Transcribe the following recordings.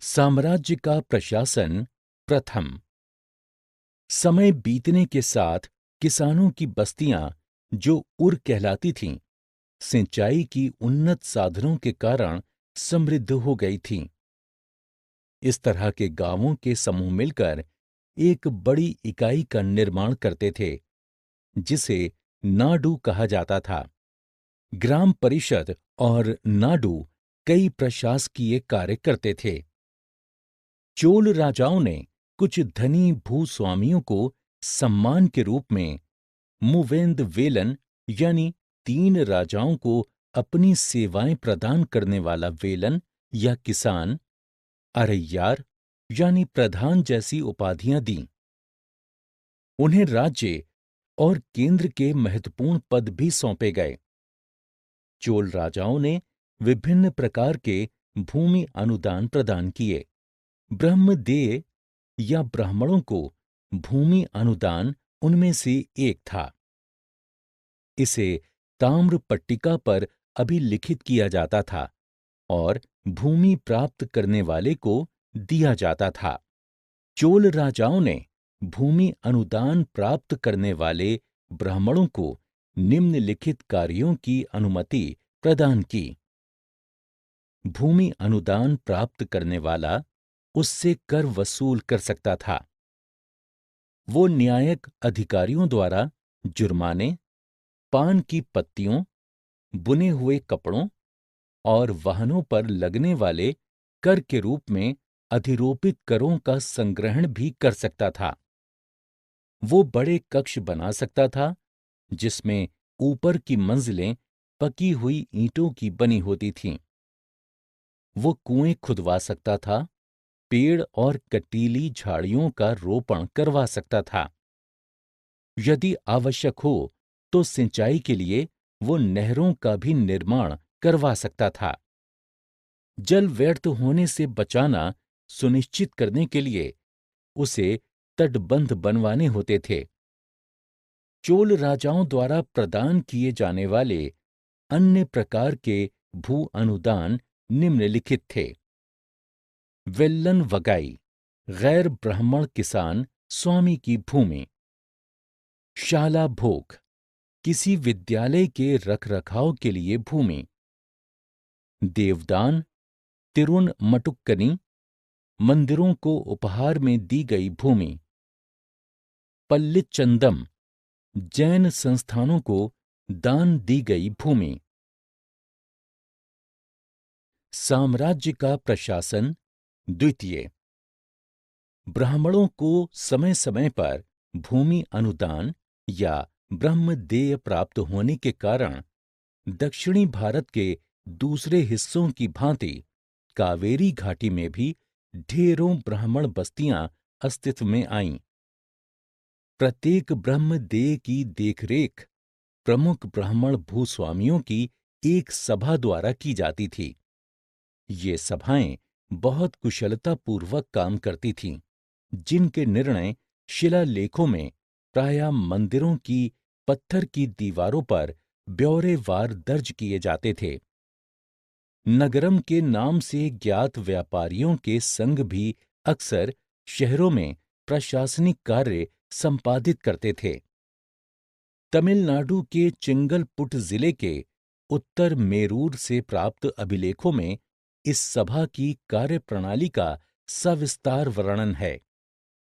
साम्राज्य का प्रशासन प्रथम। समय बीतने के साथ किसानों की बस्तियां, जो उर कहलाती थीं, सिंचाई की उन्नत साधनों के कारण समृद्ध हो गई थीं। इस तरह के गांवों के समूह मिलकर एक बड़ी इकाई का निर्माण करते थे, जिसे नाडु कहा जाता था। ग्राम परिषद और नाडु कई प्रशासकीय कार्य करते थे। चोल राजाओं ने कुछ धनी भूस्वामियों को सम्मान के रूप में मूवेंद वेलन यानी 3 राजाओं को अपनी सेवाएं प्रदान करने वाला वेलन या किसान, अरैयार यानी प्रधान जैसी उपाधियां दीं। उन्हें राज्य और केंद्र के महत्वपूर्ण पद भी सौंपे गए। चोल राजाओं ने विभिन्न प्रकार के भूमि अनुदान प्रदान किए। ब्रह्मदेय या ब्राह्मणों को भूमि अनुदान उनमें से एक था। इसे ताम्र पट्टिका पर अभिलिखित किया जाता था और भूमि प्राप्त करने वाले को दिया जाता था। चोल राजाओं ने भूमि अनुदान प्राप्त करने वाले ब्राह्मणों को निम्नलिखित कार्यों की अनुमति प्रदान की। भूमि अनुदान प्राप्त करने वाला उससे कर वसूल कर सकता था। वो न्यायिक अधिकारियों द्वारा जुर्माने, पान की पत्तियों, बुने हुए कपड़ों और वाहनों पर लगने वाले कर के रूप में अधिरोपित करों का संग्रहण भी कर सकता था। वो बड़े कक्ष बना सकता था, जिसमें ऊपर की मंजिलें पकी हुई ईंटों की बनी होती थीं। वो कुएं खुदवा सकता था, पेड़ और कटीली झाड़ियों का रोपण करवा सकता था। यदि आवश्यक हो तो सिंचाई के लिए वो नहरों का भी निर्माण करवा सकता था। जल व्यर्थ होने से बचाना सुनिश्चित करने के लिए उसे तटबंध बनवाने होते थे। चोल राजाओं द्वारा प्रदान किए जाने वाले अन्य प्रकार के भू अनुदान निम्नलिखित थे। वेल्लन वगाई, गैर ब्राह्मण किसान स्वामी की भूमि। शाला भोग, किसी विद्यालय के रखरखाव के लिए भूमि। देवदान, तिरुन मटुक्कनी, मंदिरों को उपहार में दी गई भूमि। पल्लिचंदम, जैन संस्थानों को दान दी गई भूमि। साम्राज्य का प्रशासन द्वितीय। ब्राह्मणों को समय समय पर भूमि अनुदान या ब्रह्मदेय प्राप्त होने के कारण दक्षिणी भारत के दूसरे हिस्सों की भांति कावेरी घाटी में भी ढेरों ब्राह्मण बस्तियां अस्तित्व में आईं। प्रत्येक ब्रह्मदेय की देखरेख प्रमुख ब्राह्मण भूस्वामियों की एक सभा द्वारा की जाती थी। ये सभाएं बहुत कुशलतापूर्वक काम करती थीं, जिनके निर्णय शिलालेखों में प्रायः मंदिरों की पत्थर की दीवारों पर ब्यौरेवार दर्ज किए जाते थे। नगरम के नाम से ज्ञात व्यापारियों के संघ भी अक्सर शहरों में प्रशासनिक कार्य संपादित करते थे। तमिलनाडु के चिंगलपुट जिले के उत्तर मेरूर से प्राप्त अभिलेखों में इस सभा की कार्यप्रणाली का सविस्तार वर्णन है।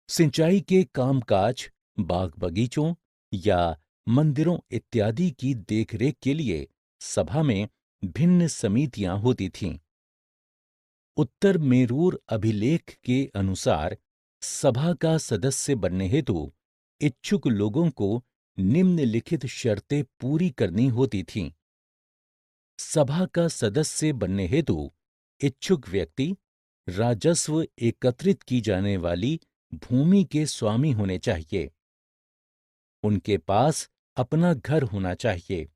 सिंचाई के कामकाज, बाग बगीचों या मंदिरों इत्यादि की देखरेख के लिए सभा में भिन्न समितियां होती थीं। उत्तर मेरूर अभिलेख के अनुसार सभा का सदस्य बनने हेतु इच्छुक लोगों को निम्नलिखित शर्तें पूरी करनी होती थीं। सभा का सदस्य बनने हेतु इच्छुक व्यक्ति राजस्व एकत्रित की जाने वाली भूमि के स्वामी होने चाहिए। उनके पास अपना घर होना चाहिए।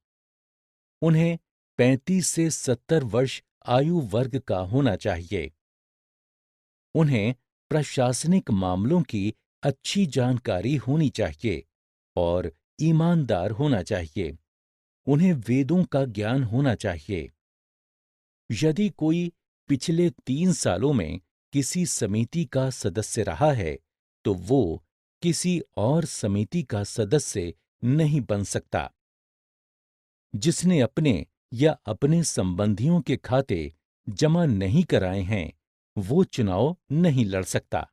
उन्हें 35 से 70 वर्ष आयु वर्ग का होना चाहिए। उन्हें प्रशासनिक मामलों की अच्छी जानकारी होनी चाहिए और ईमानदार होना चाहिए। उन्हें वेदों का ज्ञान होना चाहिए। यदि कोई पिछले 3 सालों में किसी समिति का सदस्य रहा है, तो वो किसी और समिति का सदस्य नहीं बन सकता। जिसने अपने या अपने संबंधियों के खाते जमा नहीं कराए हैं, वो चुनाव नहीं लड़ सकता।